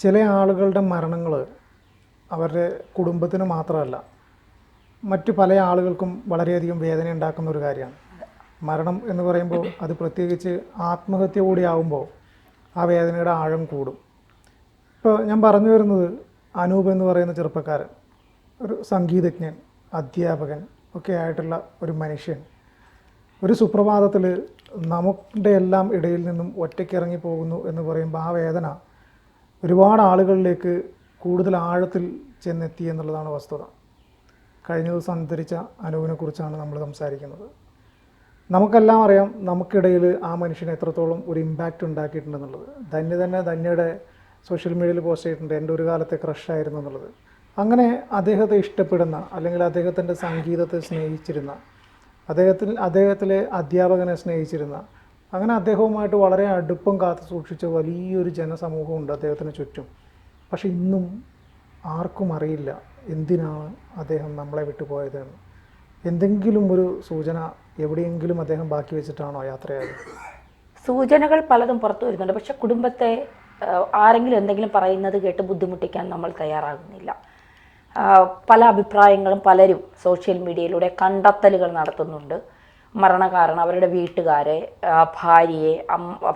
ചില ആളുകളുടെ മരണങ്ങൾ അവരുടെ കുടുംബത്തിന് മാത്രമല്ല മറ്റു പല ആളുകൾക്കും വളരെയധികം വേദന ഉണ്ടാക്കുന്ന ഒരു കാര്യമാണ്. മരണം എന്ന് പറയുമ്പോൾ അത് പ്രത്യേകിച്ച് ആത്മഹത്യ കൂടി ആകുമ്പോൾ ആ വേദനയുടെ ആഴം കൂടും. ഇപ്പോൾ ഞാൻ പറഞ്ഞു വരുന്നത് അനൂപ് എന്ന് പറയുന്ന ചെറുപ്പക്കാരൻ, ഒരു സംഗീതജ്ഞൻ, അധ്യാപകൻ ഒക്കെ ആയിട്ടുള്ള ഒരു മനുഷ്യൻ ഒരു സുപ്രഭാതത്തിൽ നമ്മുടെ എല്ലാം ഇടയിൽ നിന്നും ഒറ്റയ്ക്കിറങ്ങി പോകുന്നു എന്ന് പറയുമ്പോൾ ആ വേദന ഒരുപാട് ആളുകളിലേക്ക് കൂടുതൽ ആഴത്തിൽ ചെന്നെത്തി എന്നുള്ളതാണ് വസ്തുത. കഴിഞ്ഞ ദിവസം അന്തരിച്ച അനൂപിനെ കുറിച്ചാണ് നമ്മൾ സംസാരിക്കുന്നത്. നമുക്കെല്ലാം അറിയാം നമുക്കിടയിൽ ആ മനുഷ്യന് എത്രത്തോളം ഒരു ഇമ്പാക്റ്റ് ഉണ്ടാക്കിയിട്ടുണ്ടെന്നുള്ളത്. ധന്യയുടെ സോഷ്യൽ മീഡിയയിൽ പോസ്റ്റ് ചെയ്തിട്ടുണ്ട്, എൻ്റെ ഒരു കാലത്തെ ക്രഷായിരുന്നു എന്നുള്ളത്. അങ്ങനെ അദ്ദേഹത്തെ ഇഷ്ടപ്പെടുന്ന അല്ലെങ്കിൽ അദ്ദേഹത്തിൻ്റെ സംഗീതത്തെ സ്നേഹിച്ചിരുന്ന, അദ്ദേഹത്തിലെ അധ്യാപകനെ സ്നേഹിച്ചിരുന്ന, അങ്ങനെ അദ്ദേഹവുമായിട്ട് വളരെ അടുപ്പം കാത്തു സൂക്ഷിച്ച വലിയൊരു ജനസമൂഹമുണ്ട് അദ്ദേഹത്തിന് ചുറ്റും. പക്ഷെ ഇന്നും ആർക്കും അറിയില്ല എന്തിനാണ് അദ്ദേഹം നമ്മളെ വിട്ടുപോയതെന്ന്. എന്തെങ്കിലും ഒരു സൂചന എവിടെയെങ്കിലും അദ്ദേഹം ബാക്കി വെച്ചിട്ടാണോ യാത്രയായത്? സൂചനകൾ പലതും പുറത്തു വരുന്നുണ്ട്. പക്ഷെ കുടുംബത്തെ ആരെങ്കിലും എന്തെങ്കിലും പറയുന്നത് കേട്ട് ബുദ്ധിമുട്ടിക്കാൻ നമ്മൾ തയ്യാറാകുന്നില്ല. പല അഭിപ്രായങ്ങളും പലരും സോഷ്യൽ മീഡിയയിലൂടെ കണ്ടെത്തലുകൾ നടത്തുന്നുണ്ട്. മരണകാരണം അവരുടെ വീട്ടുകാരെ, ഭാര്യയെ,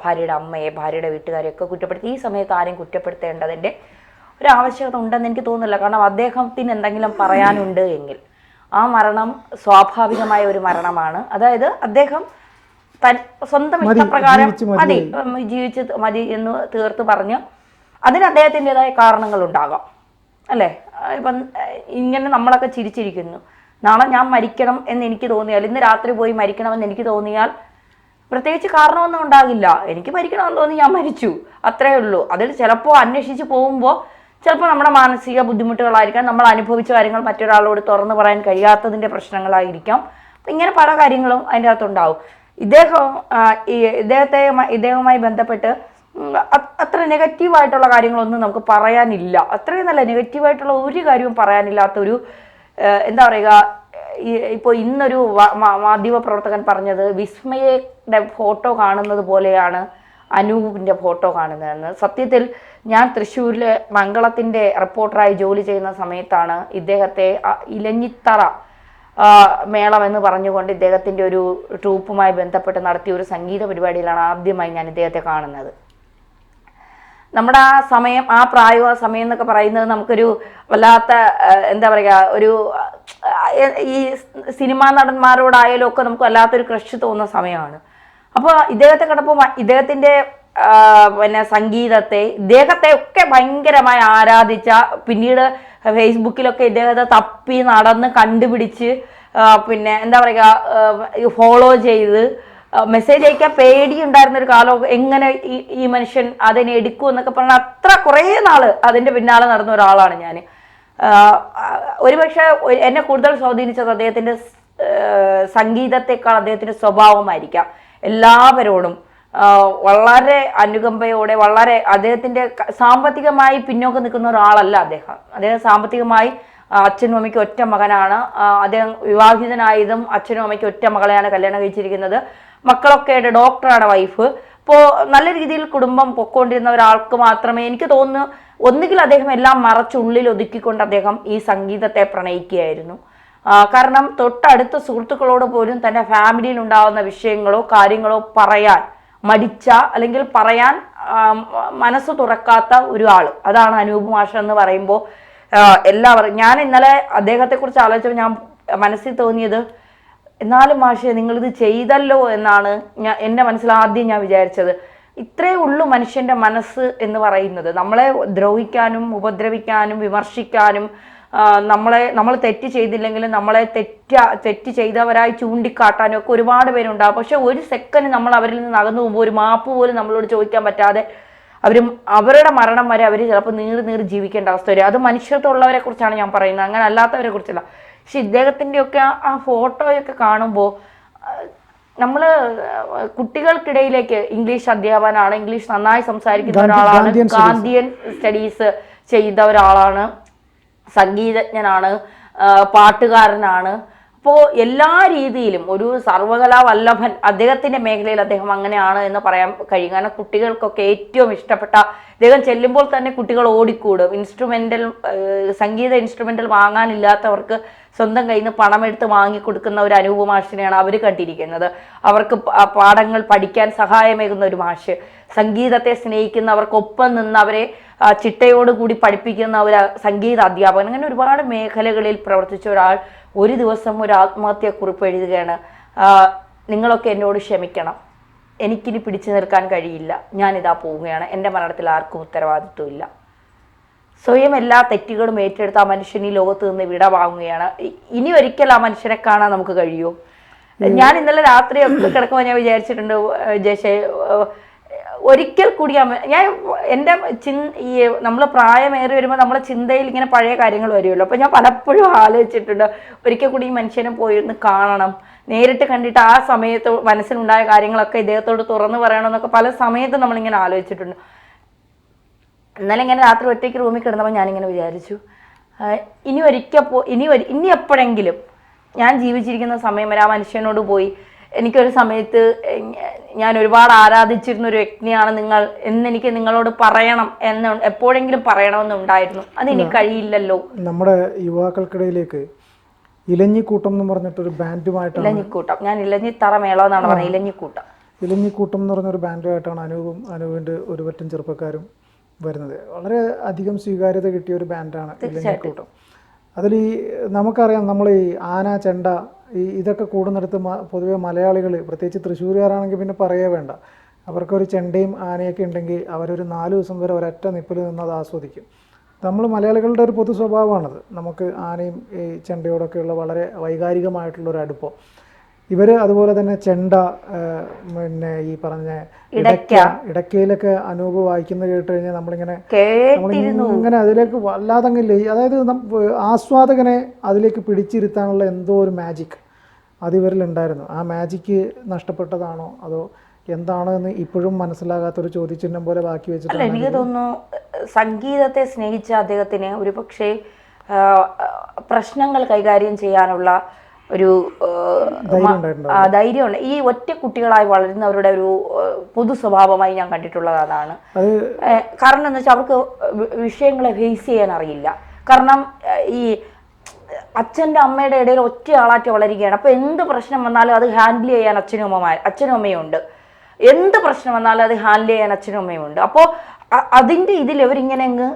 ഭാര്യയുടെ അമ്മയെ, ഭാര്യയുടെ വീട്ടുകാരെയൊക്കെ കുറ്റപ്പെടുത്തി. ഈ സമയത്ത് ആരെയും കുറ്റപ്പെടുത്തേണ്ടതിൻ്റെ ഒരു ആവശ്യകത ഉണ്ടെന്ന് എനിക്ക് തോന്നുന്നില്ല. കാരണം അദ്ദേഹത്തിന് എന്തെങ്കിലും പറയാനുണ്ട് എങ്കിൽ ആ മരണം സ്വാഭാവികമായ ഒരു മരണമാണ്. അതായത് അദ്ദേഹം സ്വന്തം ഇഷ്ടപ്രകാരം ജീവിച്ച് മതി എന്ന് തീർത്ത് പറഞ്ഞ് അതിന് അദ്ദേഹത്തിൻ്റെതായ കാരണങ്ങളുണ്ടാകാം, അല്ലേ? ഇപ്പം ഇങ്ങനെ നമ്മളൊക്കെ ചിരിച്ചിരിക്കുന്നു. നാളെ ഞാൻ മരിക്കണം എന്ന് എനിക്ക് തോന്നിയാൽ, ഇന്ന് രാത്രി പോയി മരിക്കണമെന്ന് എനിക്ക് തോന്നിയാൽ പ്രത്യേകിച്ച് കാരണമൊന്നും ഉണ്ടാകില്ല. എനിക്ക് മരിക്കണമെന്ന് തോന്നി, ഞാൻ മരിച്ചു, അത്രയേ ഉള്ളൂ. അതിൽ ചിലപ്പോൾ അന്വേഷിച്ച് പോകുമ്പോൾ ചിലപ്പോൾ നമ്മുടെ മാനസിക ബുദ്ധിമുട്ടുകളായിരിക്കാം, നമ്മൾ അനുഭവിച്ച കാര്യങ്ങൾ മറ്റൊരാളോട് തുറന്നു പറയാൻ കഴിയാത്തതിൻ്റെ പ്രശ്നങ്ങളായിരിക്കാം. അപ്പം ഇങ്ങനെ പല കാര്യങ്ങളും അതിൻ്റെ അകത്തുണ്ടാവും. ഇദ്ദേഹവുമായി ബന്ധപ്പെട്ട് അത്ര നെഗറ്റീവായിട്ടുള്ള കാര്യങ്ങളൊന്നും നമുക്ക് പറയാനില്ല. അത്രയും നല്ല നെഗറ്റീവായിട്ടുള്ള ഒരു കാര്യവും പറയാനില്ലാത്തൊരു, എന്താ പറയുക, ഇപ്പോൾ ഇന്നൊരു മാധ്യമ പ്രവർത്തകൻ പറഞ്ഞത് വിസ്മയയുടെ ഫോട്ടോ കാണുന്നത് പോലെയാണ് അനൂപിൻ്റെ ഫോട്ടോ കാണുന്നതെന്ന്. സത്യത്തിൽ ഞാൻ തൃശ്ശൂരിലെ മംഗളത്തിൻ്റെ റിപ്പോർട്ടറായി ജോലി ചെയ്യുന്ന സമയത്താണ് ഇദ്ദേഹത്തെ ഇലഞ്ഞിത്തറ മേളം എന്ന് പറഞ്ഞുകൊണ്ട് ഇദ്ദേഹത്തിൻ്റെ ഒരു ട്രൂപ്പുമായി ബന്ധപ്പെട്ട് നടത്തിയ ഒരു സംഗീത പരിപാടിയിലാണ് ആദ്യമായി ഞാൻ ഇദ്ദേഹത്തെ കാണുന്നത്. നമ്മുടെ ആ സമയം, ആ പ്രായം, ആ സമയം എന്നൊക്കെ പറയുന്നത് നമുക്കൊരു വല്ലാത്ത, എന്താ പറയുക, ഒരു ഈ സിനിമാ നടന്മാരോടായാലും ഒക്കെ നമുക്ക് വല്ലാത്തൊരു ക്രഷ് തോന്നുന്ന സമയമാണ്. അപ്പോൾ ഇദ്ദേഹത്തെ കണ്ടപ്പോൾ ഇദ്ദേഹത്തിൻ്റെ സംഗീതത്തെ, ഇദ്ദേഹത്തെ ഒക്കെ ഭയങ്കരമായി ആരാധിച്ച, പിന്നീട് ഫേസ്ബുക്കിലൊക്കെ ഇദ്ദേഹത്തെ തപ്പി നടന്ന് കണ്ടുപിടിച്ച് എന്താ പറയുക, ഫോളോ ചെയ്ത് മെസ്സേജ് അയക്കാൻ പേടിയുണ്ടായിരുന്നൊരു കാലം. എങ്ങനെ ഈ മനുഷ്യൻ അതിനെ എടുക്കും എന്നൊക്കെ പറഞ്ഞാൽ അത്ര കുറേ നാൾ അതിൻ്റെ പിന്നാലെ നടന്ന ഒരാളാണ് ഞാൻ. ഒരുപക്ഷെ എന്നെ കൂടുതൽ സ്വാധീനിച്ചത് അദ്ദേഹത്തിൻ്റെ സംഗീതത്തെക്കാൾ അദ്ദേഹത്തിൻ്റെ സ്വഭാവമായിരിക്കാം. എല്ലാവരോടും വളരെ അനുകമ്പയോടെ, വളരെ, അദ്ദേഹത്തിൻ്റെ സാമ്പത്തികമായി പിന്നോക്കം നിൽക്കുന്ന ഒരാളല്ല അദ്ദേഹം സാമ്പത്തികമായി അച്ഛനും അമ്മയ്ക്ക് ഒറ്റ മകനാണ്. അദ്ദേഹം വിവാഹിതനായതും അച്ഛനും അമ്മയ്ക്ക് ഒറ്റ മകളെയാണ് കല്യാണം കഴിച്ചിരിക്കുന്നത്. മക്കളൊക്കെ ആയിട്ട് ഡോക്ടറാണ് വൈഫ്. അപ്പോൾ നല്ല രീതിയിൽ കുടുംബം പൊക്കോണ്ടിരുന്ന ഒരാൾക്ക് മാത്രമേ, എനിക്ക് തോന്നുന്നു, ഒന്നുകിൽ അദ്ദേഹം എല്ലാം മറച്ചുള്ളിൽ ഒതുക്കിക്കൊണ്ട് അദ്ദേഹം ഈ സംഗീതത്തെ പ്രണയിക്കുകയായിരുന്നു. കാരണം തൊട്ടടുത്ത സുഹൃത്തുക്കളോട് പോലും തൻ്റെ ഫാമിലിയിൽ ഉണ്ടാകുന്ന വിഷയങ്ങളോ കാര്യങ്ങളോ പറയാൻ മടിച്ച, അല്ലെങ്കിൽ പറയാൻ മനസ്സ് തുറക്കാത്ത ഒരു ആള്, അതാണ് അനൂപ് മാഷ് എന്ന് പറയുമ്പോൾ എല്ലാവരും. ഞാൻ ഇന്നലെ അദ്ദേഹത്തെക്കുറിച്ച് ആലോചിച്ചപ്പോൾ ഞാൻ മനസ്സിൽ തോന്നിയത്, എന്നാലും മാഷെ നിങ്ങളിത് ചെയ്തല്ലോ എന്നാണ് എൻ്റെ മനസ്സിൽ ആദ്യം ഞാൻ വിചാരിച്ചത്. ഇത്രയേ ഉള്ളൂ മനുഷ്യൻ്റെ മനസ്സ് എന്ന് പറയുന്നത്. നമ്മളെ ദ്രോഹിക്കാനും ഉപദ്രവിക്കാനും വിമർശിക്കാനും, നമ്മൾ തെറ്റ് ചെയ്തില്ലെങ്കിലും നമ്മളെ തെറ്റ് ചെയ്തവരായി ചൂണ്ടിക്കാട്ടാനും ഒക്കെ ഒരുപാട് പേരുണ്ടാകും. പക്ഷെ ഒരു സെക്കൻഡ് നമ്മൾ അവരിൽ നിന്ന് അകന്നു പോകുമ്പോൾ ഒരു മാപ്പ് പോലും നമ്മളോട് ചോദിക്കാൻ പറ്റാതെ അവരുടെ മരണം വരെ അവർ ചിലപ്പോൾ നീറി ജീവിക്കേണ്ട അവസ്ഥ വരും. അത് മനുഷ്യത്വമുള്ളവരെ കുറിച്ചാണ് ഞാൻ പറയുന്നത്, അങ്ങനെ അല്ലാത്തവരെ കുറിച്ചല്ല. പക്ഷെ ഇദ്ദേഹത്തിൻ്റെയൊക്കെ ആ ഫോട്ടോയൊക്കെ കാണുമ്പോൾ നമ്മൾ കുട്ടികൾക്കിടയിലേക്ക്, ഇംഗ്ലീഷ് അധ്യാപകനാണ്, ഇംഗ്ലീഷ് നന്നായി സംസാരിക്കുന്ന ഒരാളാണ്, ഗാന്ധിയൻ സ്റ്റഡീസ് ചെയ്ത ഒരാളാണ്, സംഗീതജ്ഞനാണ്, പാട്ടുകാരനാണ്. അപ്പോൾ എല്ലാ രീതിയിലും ഒരു സർവകലാ വല്ലഭൻ അദ്ദേഹത്തിന്റെ മേഖലയിൽ അദ്ദേഹം അങ്ങനെയാണ് എന്ന് പറയാൻ കഴിയും. കാരണം കുട്ടികൾക്കൊക്കെ ഏറ്റവും ഇഷ്ടപ്പെട്ട, അദ്ദേഹം ചെല്ലുമ്പോൾ തന്നെ കുട്ടികൾ ഓടിക്കൂടും. സംഗീത ഇൻസ്ട്രുമെന്റൽ വാങ്ങാനില്ലാത്തവർക്ക് സ്വന്തം കയ്യിൽ നിന്ന് പണമെടുത്ത് വാങ്ങിക്കൊടുക്കുന്ന ഒരു അനൂപ് മാഷിനെയാണ് അവർ കണ്ടിരിക്കുന്നത്. അവർക്ക് പാഠങ്ങൾ പഠിക്കാൻ സഹായമേകുന്ന ഒരു മാഷ്, സംഗീതത്തെ സ്നേഹിക്കുന്നവർക്കൊപ്പം നിന്ന് അവരെ ചിട്ടയോടുകൂടി പഠിപ്പിക്കുന്ന ഒരു സംഗീത അധ്യാപകൻ, അങ്ങനെ ഒരുപാട് മേഖലകളിൽ പ്രവർത്തിച്ച ഒരാൾ ഒരു ദിവസം ഒരു ആത്മഹത്യാക്കുറിപ്പ് എഴുതുകയാണ്. നിങ്ങളൊക്കെ എന്നോട് ക്ഷമിക്കണം, എനിക്കിനി പിടിച്ചു നിൽക്കാൻ കഴിയില്ല, ഞാനിതാ പോവുകയാണ്, എൻ്റെ മരണത്തിൽ ആർക്കും ഉത്തരവാദിത്വമില്ല. സ്വയം എല്ലാ തെറ്റുകളും ഏറ്റെടുത്ത് ആ മനുഷ്യൻ ഈ ലോകത്ത് നിന്ന് വിട വാങ്ങുകയാണ്. ഇനി ഒരിക്കൽ ആ മനുഷ്യനെ കാണാൻ നമുക്ക് കഴിയുമോ? ഞാൻ ഇന്നലെ രാത്രി ഒക്കെ കിടക്കുമ്പോൾ ഞാൻ വിചാരിച്ചിട്ടുണ്ട് ജയശേ, ഒരിക്കൽ കൂടി ഞാൻ എൻ്റെ ഈ നമ്മൾ പ്രായമേറി വരുമ്പോൾ നമ്മളെ ചിന്തയിൽ ഇങ്ങനെ പഴയ കാര്യങ്ങൾ വരുമല്ലോ. അപ്പോൾ ഞാൻ പലപ്പോഴും ആലോചിച്ചിട്ടുണ്ട്, ഒരിക്കൽ കൂടി ഈ മനുഷ്യനെ പോയിരുന്ന് കാണണം, നേരിട്ട് കണ്ടിട്ട് ആ സമയത്ത് മനസ്സിലുണ്ടായ കാര്യങ്ങളൊക്കെ ഇദ്ദേഹത്തോട് തുറന്നു പറയണമെന്നൊക്കെ പല സമയത്തും നമ്മളിങ്ങനെ ആലോചിച്ചിട്ടുണ്ട്. എന്നാലും ഇങ്ങനെ രാത്രി ഒറ്റയ്ക്ക് റൂമിൽ കിടന്നപ്പോൾ ഞാനിങ്ങനെ വിചാരിച്ചു, ഇനി എപ്പോഴെങ്കിലും ഞാൻ ജീവിച്ചിരിക്കുന്ന സമയം വരെ ആ മനുഷ്യനോട് പോയി, എനിക്കൊരു സമയത്ത് ഞാൻ ഒരുപാട് ആരാധിച്ചിരുന്ന ഒരു വ്യക്തിയാണ് നിങ്ങൾ എന്നെനിക്ക് നിങ്ങളോട് പറയണം എന്ന് എപ്പോഴെങ്കിലും പറയണമെന്നുണ്ടായിരുന്നു. അതെനിക്ക് കഴിയില്ലല്ലോ. നമ്മുടെ യുവാക്കൾക്കിടയിലേക്ക് ഇലഞ്ഞിക്കൂട്ടം എന്ന് പറഞ്ഞിട്ടൊരു ബാൻഡുമായിട്ടാണ്, ഇലഞ്ഞിക്കൂട്ടം, ഞാൻ ഇലഞ്ഞിത്തറ മേളം എന്നാണ് പറഞ്ഞത്, ഇലഞ്ഞിക്കൂട്ടം എന്ന് പറഞ്ഞൊരു ബാൻഡുമായിട്ടാണ് അനൂപിൻ്റെ ഒരു പറ്റം ചെറുപ്പക്കാരും വരുന്നത്. വളരെ അധികം സ്വീകാര്യത കിട്ടിയ ഒരു ബാൻഡാണ് ഇലഞ്ഞിക്കൂട്ടം. അതിൽ നമുക്കറിയാം, നമ്മൾ ഈ ആന, ചെണ്ട ഇതൊക്കെ കൂടുന്നിടത്ത് പൊതുവെ മലയാളികൾ, പ്രത്യേകിച്ച് തൃശ്ശൂരുകാരാണെങ്കിൽ പിന്നെ പറയേ വേണ്ട, അവർക്കൊരു ചെണ്ടയും ആനയൊക്കെ ഉണ്ടെങ്കിൽ അവരൊരു 4 ദിവസം വരെ ഒരൊറ്റ നിപ്പിൽ നിന്ന് അത് ആസ്വദിക്കും. നമ്മൾ മലയാളികളുടെ ഒരു പൊതു സ്വഭാവമാണത്. നമുക്ക് ആനയും ഈ ചെണ്ടയോടൊക്കെയുള്ള വളരെ വൈകാരികമായിട്ടുള്ളൊരു അടുപ്പം. ഇവർ അതുപോലെ തന്നെ ചെണ്ട, പിന്നെ ഈ പറഞ്ഞ ഇടയ്ക്കയിലൊക്കെ അനൂപ് വായിക്കുന്നത് കേട്ട് കഴിഞ്ഞാൽ നമ്മളിങ്ങനെ അതിലേക്ക് വല്ലാതങ്ങില്ലേ, അതായത് ആസ്വാദകനെ അതിലേക്ക് പിടിച്ചിരുത്താനുള്ള എന്തോ ഒരു മാജിക് അത് ഇവരിലുണ്ടായിരുന്നു. ആ മാജിക്ക് നഷ്ടപ്പെട്ടതാണോ അതോ എന്താണ് എന്ന് ഇപ്പോഴും മനസ്സിലാകാത്തൊരു ചോദ്യചിഹ്നം പോലെ ബാക്കി വെച്ചിട്ടുണ്ട്. എനിക്ക് തോന്നുന്നു സംഗീതത്തെ സ്നേഹിച്ച അദ്ദേഹത്തിന് ഒരു പക്ഷേ പ്രശ്നങ്ങൾ കൈകാര്യം ചെയ്യാനുള്ള ഒരു ധൈര്യമുണ്ട്. ഈ ഒറ്റ കുട്ടികളായി വളരുന്നവരുടെ ഒരു പൊതു സ്വഭാവമായി ഞാൻ കണ്ടിട്ടുള്ളത് അതാണ്. കാരണം എന്താ വെച്ചാൽ അവർക്ക് വിഷയങ്ങളെ ഫേസ് ചെയ്യാൻ അറിയില്ല. കാരണം ഈ അച്ഛൻ്റെ അമ്മയുടെ ഇടയിൽ ഒറ്റ ആളാറ്റ് വളരുകയാണ്. അപ്പോൾ എന്ത് പ്രശ്നം വന്നാലും അത് ഹാൻഡിൽ ചെയ്യാൻ അച്ഛനും അമ്മയും ഉണ്ട്. എന്ത് പ്രശ്നം വന്നാലും അത് ഹാൻഡിൽ ചെയ്യാൻ അച്ഛനും അമ്മയും ഉണ്ട്. അപ്പോൾ അതിൻ്റെ ഇതിൽ ഇവരിങ്ങനെ അങ്ങ്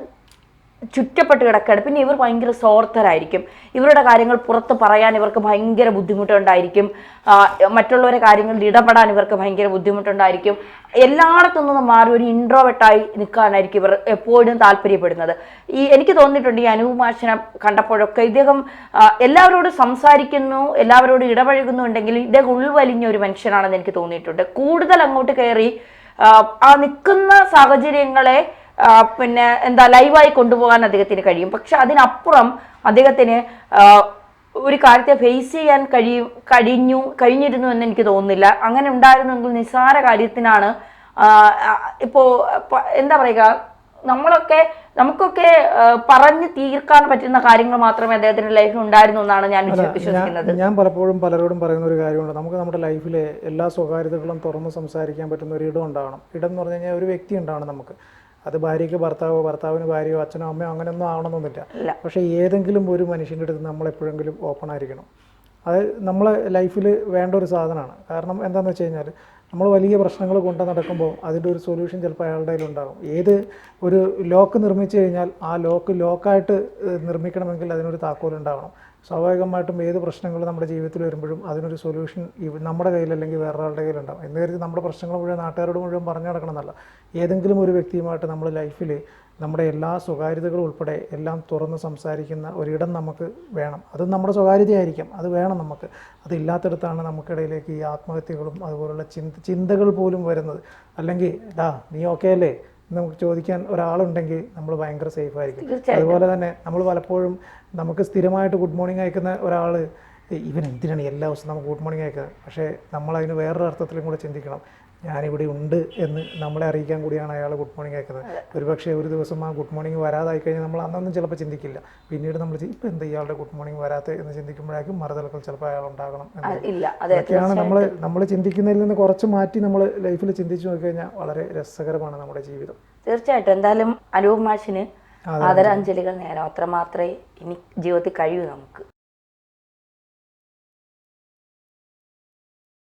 ചുറ്റപ്പെട്ട് കിടക്കുകയാണ്. പിന്നെ ഇവർ ഭയങ്കര സ്വാർത്ഥരായിരിക്കും. ഇവരുടെ കാര്യങ്ങൾ പുറത്ത് പറയാൻ ഇവർക്ക് ഭയങ്കര ബുദ്ധിമുട്ടുണ്ടായിരിക്കും. മറ്റുള്ളവരുടെ കാര്യങ്ങളിൽ ഇടപെടാൻ ഇവർക്ക് ഭയങ്കര ബുദ്ധിമുട്ടുണ്ടായിരിക്കും. എല്ലായിടത്തു നിന്നും മാറി ഒരു ഇൻട്രോവെർട്ടായി നിൽക്കാനായിരിക്കും ഇവർ എപ്പോഴും താല്പര്യപ്പെടുന്നത്. എനിക്ക് തോന്നിയിട്ടുണ്ട് ഈ അനൂപ് മാഷിനെ കണ്ടപ്പോഴൊക്കെ ഇദ്ദേഹം എല്ലാവരോടും സംസാരിക്കുന്നു, എല്ലാവരോടും ഇടപഴകുന്നുണ്ടെങ്കിൽ ഇദ്ദേഹം ഉൾവലിഞ്ഞ ഒരു മനുഷ്യനാണെന്ന് എനിക്ക് തോന്നിയിട്ടുണ്ട്. കൂടുതൽ അങ്ങോട്ട് കയറി ആ നിൽക്കുന്ന സാഹചര്യങ്ങളെ പിന്നെ ലൈവായി കൊണ്ടുപോകാൻ അദ്ദേഹത്തിന് കഴിയും. പക്ഷെ അതിനപ്പുറം അദ്ദേഹത്തിന് ഒരു കാര്യത്തെ ഫേസ് ചെയ്യാൻ കഴിഞ്ഞിരുന്നു എന്ന് എനിക്ക് തോന്നുന്നില്ല. അങ്ങനെ ഉണ്ടായിരുന്നെങ്കിൽ നിസ്സാര കാര്യത്തിനാണ് ഇപ്പോൾ എന്താ പറയുക, നമുക്കൊക്കെ പറഞ്ഞു തീർക്കാൻ പറ്റുന്ന കാര്യങ്ങൾ മാത്രമേ അദ്ദേഹത്തിന്റെ ലൈഫിൽ ഉണ്ടായിരുന്നു എന്നാണ് ഞാൻ വിശ്വസിക്കുന്നത്. ഞാൻ പലപ്പോഴും പലരോടും പറയുന്ന ഒരു കാര്യമുണ്ട്, നമുക്ക് നമ്മുടെ ലൈഫിലെ എല്ലാ സ്വകാര്യതകളും തുറന്ന് സംസാരിക്കാൻ പറ്റുന്ന ഒരു ഇടം ഉണ്ടാവണം. ഇടം എന്ന് പറഞ്ഞു കഴിഞ്ഞാൽ ഒരു വ്യക്തി ഉണ്ടാവണം നമുക്ക്. അത് ഭാര്യയ്ക്ക് ഭർത്താവോ, ഭർത്താവിന് ഭാര്യയോ, അച്ഛനോ അമ്മയോ അങ്ങനെയൊന്നും ആവണമെന്നൊന്നുമില്ല. പക്ഷേ ഏതെങ്കിലും ഒരു മനുഷ്യൻ്റെ അടുത്ത് നമ്മൾ എപ്പോഴെങ്കിലും ഓപ്പൺ ആയിരിക്കണം. അത് നമ്മളെ ലൈഫിൽ വേണ്ട ഒരു സാധനമാണ്. കാരണം എന്താണെന്ന് വെച്ച് കഴിഞ്ഞാൽ നമ്മൾ വലിയ പ്രശ്നങ്ങൾ കൊണ്ട് നടക്കുമ്പോൾ അതിൻ്റെ ഒരു സൊല്യൂഷൻ ചിലപ്പോൾ അയാളുടെ കയ്യിലുണ്ടാകും. ഏത് ഒരു ലോക്ക് നിർമ്മിച്ചു കഴിഞ്ഞാൽ ആ ലോക്കായിട്ട് നിർമ്മിക്കണമെങ്കിൽ അതിനൊരു താക്കോലുണ്ടാവണം. സ്വാഭാവികമായിട്ടും ഏത് പ്രശ്നങ്ങൾ നമ്മുടെ ജീവിതത്തിൽ വരുമ്പോഴും അതിനൊരു സൊല്യൂഷൻ നമ്മുടെ കയ്യിലല്ലെങ്കിൽ വേറൊരാളുടെ കയ്യിലുണ്ടാവും. എന്ന് കരുതി നമ്മുടെ പ്രശ്നങ്ങൾ മുഴുവൻ നാട്ടുകാരോട് മുഴുവൻ പറഞ്ഞു നടക്കണമെന്നല്ല. ഏതെങ്കിലും ഒരു വ്യക്തിയുമായിട്ട് നമ്മൾ ലൈഫിൽ നമ്മുടെ എല്ലാ സ്വകാര്യതകളും ഉൾപ്പെടെ എല്ലാം തുറന്ന് സംസാരിക്കുന്ന ഒരിടം നമുക്ക് വേണം. അത് നമ്മുടെ സ്വകാര്യതയായിരിക്കാം, അത് വേണം നമുക്ക്. അതില്ലാത്തടത്താണ് നമുക്കിടയിലേക്ക് ഈ ആത്മഹത്യകളും അതുപോലുള്ള ചിന്തകൾ പോലും വരുന്നത്. അല്ലെങ്കിൽ നീ ഓക്കെ അല്ലേ നമുക്ക് ചോദിക്കാൻ ഒരാളുണ്ടെങ്കിൽ നമ്മൾ ഭയങ്കര സേഫ് ആയിരിക്കും. അതുപോലെ തന്നെ നമ്മൾ പലപ്പോഴും നമുക്ക് സ്ഥിരമായിട്ട് ഗുഡ് മോർണിംഗ് അയക്കുന്ന ഒരാൾ ഇവൻ എന്തിനാണ് എല്ലാ ദിവസവും നമുക്ക് ഗുഡ് മോർണിംഗ് അയക്കുന്നത്? പക്ഷേ നമ്മളതിന് വേറൊരു അർത്ഥത്തിലും കൂടെ ചിന്തിക്കണം. ഞാനിവിടെ ഉണ്ട് എന്ന് നമ്മളെ അറിയിക്കാൻ കൂടിയാണ് അയാൾ ഗുഡ് മോർണിംഗ് അയക്കുന്നത്. ഒരുപക്ഷെ ഒരു ദിവസം ആ ഗുഡ് മോർണിംഗ് വരാതായി കഴിഞ്ഞാൽ നമ്മൾ അന്നൊന്നും ചിലപ്പോൾ ചിന്തിക്കില്ല. പിന്നീട് നമ്മൾ ഇപ്പം എന്താ ഇയാളുടെ ഗുഡ് മോർണിംഗ് വരാത്ത എന്ന് ചിന്തിക്കുമ്പോഴേക്കും മറുതലക്കൽ ചിലപ്പോൾ അയാൾ ഉണ്ടാകണം ഇല്ല. അതൊക്കെയാണ് നമ്മൾ ചിന്തിക്കുന്നതിൽ നിന്ന് കുറച്ച് മാറ്റി നമ്മൾ ലൈഫിൽ ചിന്തിച്ചു നോക്കിക്കഴിഞ്ഞാൽ വളരെ രസകരമാണ് നമ്മുടെ ജീവിതം. തീർച്ചയായിട്ടും. എന്തായാലും അനൂപ് മാഷിന് ആദരാഞ്ജലികൾ നേരം. അത്രമാത്രമേ ഇനി ജീവിതത്തിൽ കഴിയൂ നമുക്ക്.